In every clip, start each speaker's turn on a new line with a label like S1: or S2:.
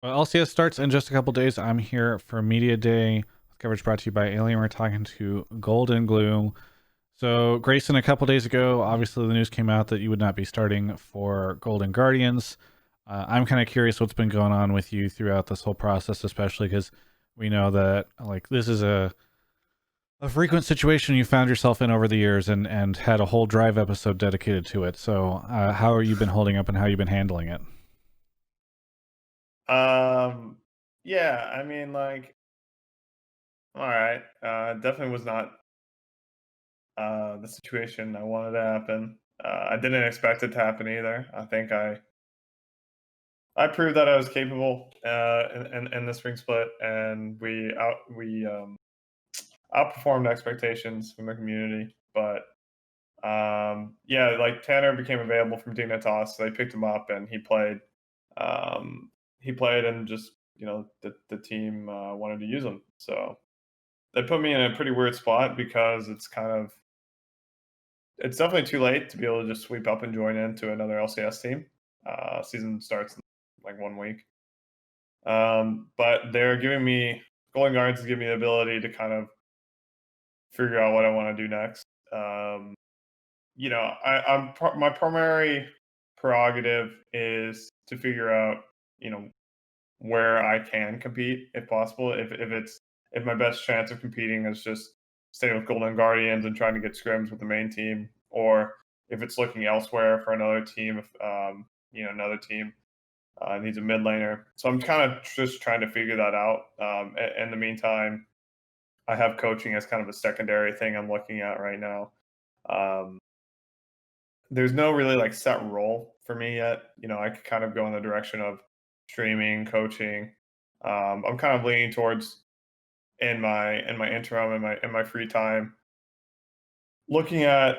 S1: Well, LCS starts in just a couple days. I'm here for Media Day. Coverage brought to you by Alien. We're talking to GoldenGlue. So, Grayson, a couple days ago, obviously the news came out that you would not be starting for Golden Guardians. I'm kind of curious what's been going on with you throughout this whole process, especially because we know that this is a frequent situation you found yourself in over the years, and had a whole drive episode dedicated to it. So, how have you been holding up and how you been handling it?
S2: Um, yeah, all right. Definitely was not the situation I wanted to happen. I didn't expect it to happen either. I think I proved that I was capable in the spring split, and we outperformed expectations from the community. But yeah, like Tanner became available from Dignitas, so they picked him up, and he played. He played, and just the team wanted to use him, so they put me in a pretty weird spot because it's definitely too late to be able to just sweep up and join into another LCS team. Season starts in like 1 week. But they're giving me Golden Guards to give me the ability to kind of figure out what I want to do next. My primary prerogative is to figure out, you know, where I can compete if possible. If my best chance of competing is just staying with Golden Guardians and trying to get scrims with the main team, or if it's looking elsewhere for another team, if another team needs a mid laner. So I'm kind of just trying to figure that out. In the meantime, I have coaching as kind of a secondary thing I'm looking at right now. Um, there's no really like set role for me yet. I could kind of go in the direction of streaming, coaching. I'm kind of leaning towards in my interim in my free time, looking at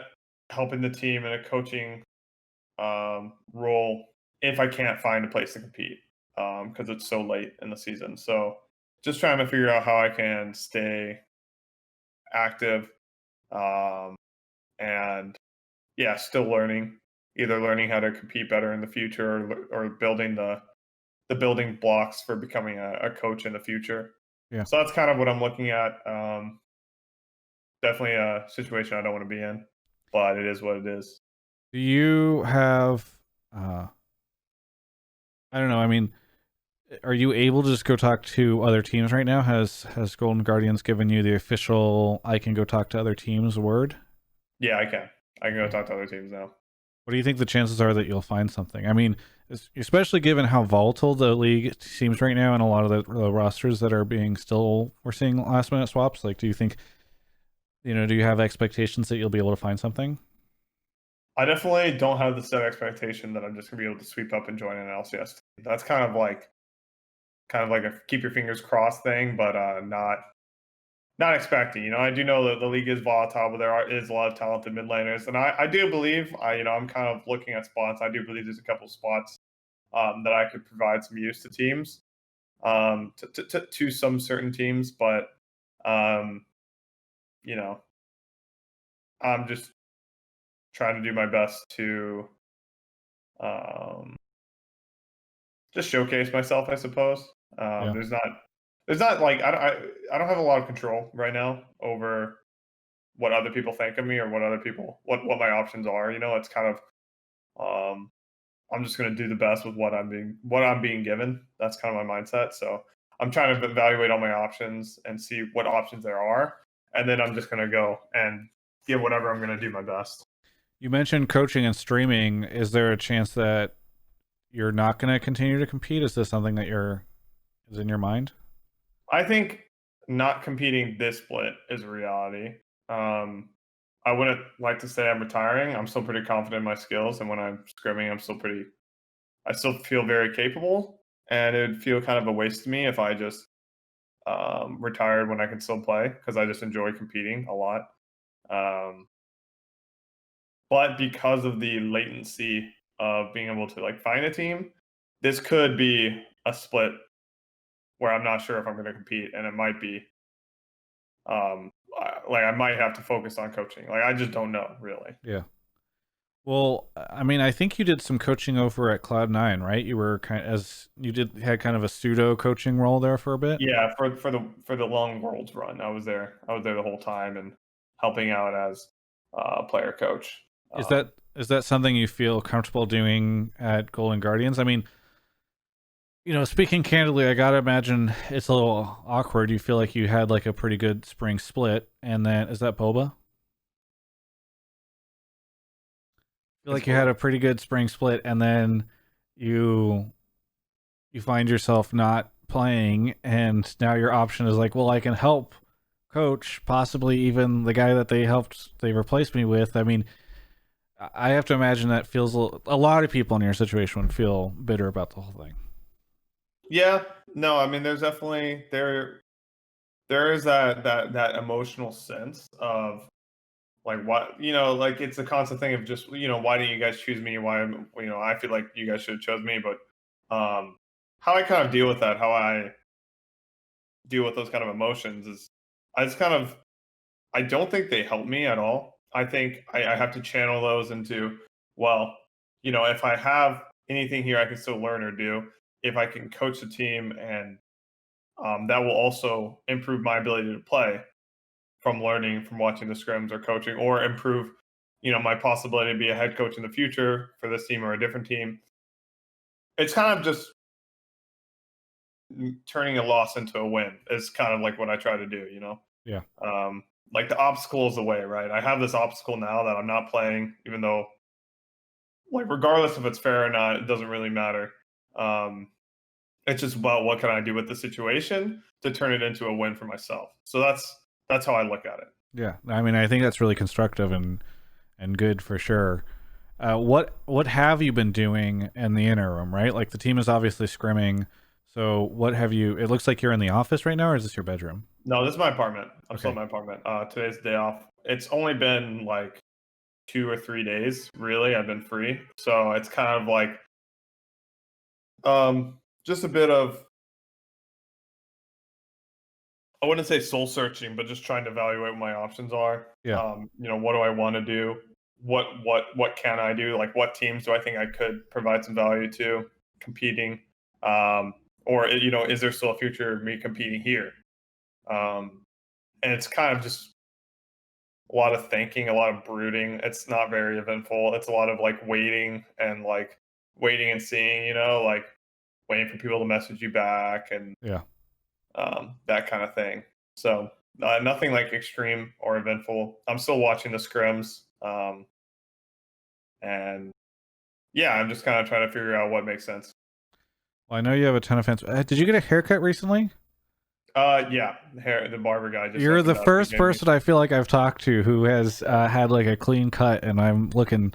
S2: helping the team in a coaching role if I can't find a place to compete because it's so late in the season. So just trying to figure out how I can stay active um, and yeah, still learning, either learning how to compete better in the future or building the building blocks for becoming a coach in the future.
S1: Yeah.
S2: So that's kind of what I'm looking at. Definitely a situation I don't want to be in, but it is what it is.
S1: Do you have, uh, I don't know, I mean, are you able to just go talk to other teams right now? Has Golden Guardians given you the official I can go talk to other teams word?
S2: Yeah, I can. I can go
S1: Okay.
S2: talk to other teams now.
S1: What do you think the chances are that you'll find something? I mean, especially given how volatile the league seems right now and a lot of the rosters that are being still we're seeing last minute swaps. Like, do you think, do you have expectations that you'll be able to find something?
S2: I definitely don't have the set expectation that I'm just gonna be able to sweep up and join an LCS team. That's kind of like a keep your fingers crossed thing, but not expecting. I do know that the league is volatile, but is a lot of talented mid laners, and I do believe I'm kind of looking at spots. I do believe there's a couple spots that I could provide some use to teams, to some certain teams, but um, you know, I'm just trying to do my best to um, just showcase myself, I suppose.
S1: Yeah.
S2: There's not like I don't have a lot of control right now over what other people think of me or what my options are. It's kind of um, I'm just going to do the best with what I'm being given. That's kind of my mindset. So I'm trying to evaluate all my options and see what options there are, and then I'm just going to go and give whatever I'm going to do my best.
S1: You mentioned coaching and streaming. Is there a chance that you're not going to continue to compete? Is this something that is in your mind?
S2: I think not competing this split is a reality. Um, I wouldn't like to say I'm retiring. I'm still pretty confident in my skills, and when I'm scrimming, I still feel very capable. And it would feel kind of a waste to me if I just retired when I can still play because I just enjoy competing a lot. Um, but because of the latency of being able to like find a team, this could be a split where I'm not sure if I'm going to compete, and it might be like I might have to focus on coaching. Like I just don't know really.
S1: Yeah. Well, I mean, I think you did some coaching over at Cloud9, right? You were had kind of a pseudo coaching role there for a bit.
S2: Yeah, for the long Worlds run, I was there. I was there the whole time and helping out as player coach.
S1: Is
S2: Um,
S1: that something you feel comfortable doing at Golden Guardians? I mean, speaking candidly, I gotta imagine it's a little awkward. You feel like you had like a pretty good spring split, and then is that Boba? Feel
S2: it's
S1: like you had
S2: both.
S1: a pretty good spring split, and then you you find yourself not playing, and now your option is like, well, I can help coach, possibly even the guy that they replaced me with. I mean, I have to imagine that feels a lot of people in your situation would feel bitter about the whole thing.
S2: Yeah, no, I mean, there's definitely there is that emotional sense of like what like it's a constant thing of just why didn't you guys choose me? Why I feel like you guys should have chose me, but how I kind of deal with that, how I deal with those kind of emotions is I just kind of I don't think they help me at all. I think I have to channel those into, well, if I have anything here I can still learn or do, if I can coach the team, and that will also improve my ability to play from learning from watching the scrims or coaching, or improve, my possibility to be a head coach in the future for this team or a different team. It's kind of just turning a loss into a win is kind of like what I try to do.
S1: Yeah.
S2: Um, like the obstacle is the way, right? I have this obstacle now that I'm not playing, even though, like, regardless if it's fair or not, it doesn't really matter. Um, it's just about what can I do with the situation to turn it into a win for myself. So that's how I look at it.
S1: Yeah. I mean, I think that's really constructive and good for sure. What have you been doing in the interim, right? Like the team is obviously scrimming. So what have you? It looks like you're in the office right now, or is this your bedroom?
S2: No, this is my apartment. I'm still in
S1: Okay.
S2: my apartment. Today's the day off. It's only been like 2 or 3 days, really. I've been free, so it's kind of like just a bit of, I wouldn't say soul searching, but just trying to evaluate what my options are.
S1: Yeah.
S2: What do I want to do? What can I do? Like, what teams do I think I could provide some value to competing? Um, or is there still a future of me competing here? And it's kind of just a lot of thinking, a lot of brooding. It's not very eventful. It's a lot of like waiting and seeing. Like waiting for people to message you back, and
S1: Yeah.
S2: that kind of thing. So nothing like extreme or eventful. I'm still watching the scrims, and yeah, I'm just kind of trying to figure out what makes sense.
S1: Well, I know you have a ton of fans. Did you get a haircut recently?
S2: Yeah, the barber guy just
S1: You're
S2: opened
S1: the
S2: up. He
S1: first
S2: gave me.
S1: person I feel like I've talked to who has had like a clean cut, and I'm looking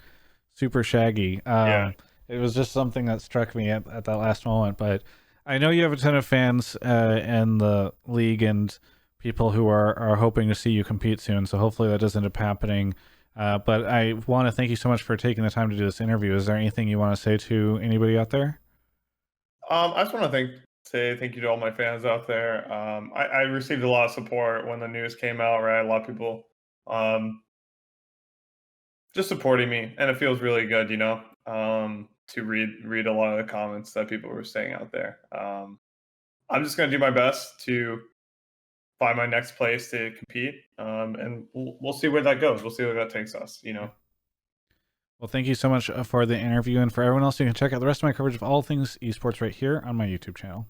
S1: super shaggy.
S2: Yeah.
S1: It was just something that struck me at that last moment. But I know you have a ton of fans in the league and people who are hoping to see you compete soon. So hopefully that does end up happening. But I want to thank you so much for taking the time to do this interview. Is there anything you want to say to anybody out there?
S2: I just want to say thank you to all my fans out there. I received a lot of support when the news came out. Right, a lot of people um, just supporting me, and it feels really good. To read a lot of the comments that people were saying out there. I'm just gonna do my best to find my next place to compete, and we'll see where that goes. We'll see where that takes us.
S1: Well, thank you so much for the interview. And for everyone else, you can check out the rest of my coverage of all things esports right here on my YouTube channel.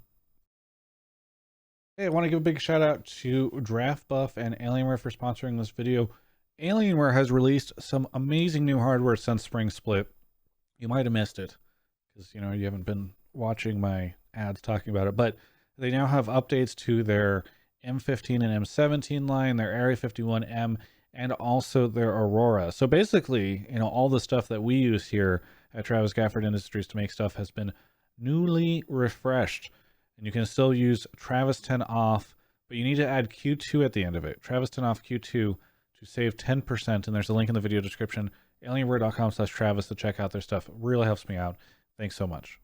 S1: Hey, I want to give a big shout out to Draft Buff and Alienware for sponsoring this video. Alienware has released some amazing new hardware since Spring Split. You might have missed it because you haven't been watching my ads talking about it, but they now have updates to their M15 and M17 line, their Area 51M, and also their Aurora. So basically, all the stuff that we use here at Travis Gafford Industries to make stuff has been newly refreshed. And you can still use Travis 10 off, but you need to add Q2 at the end of it. Travis 10 off Q2 to save 10%. And there's a link in the video description, alienware.com/Travis to check out their stuff. It really helps me out. Thanks so much.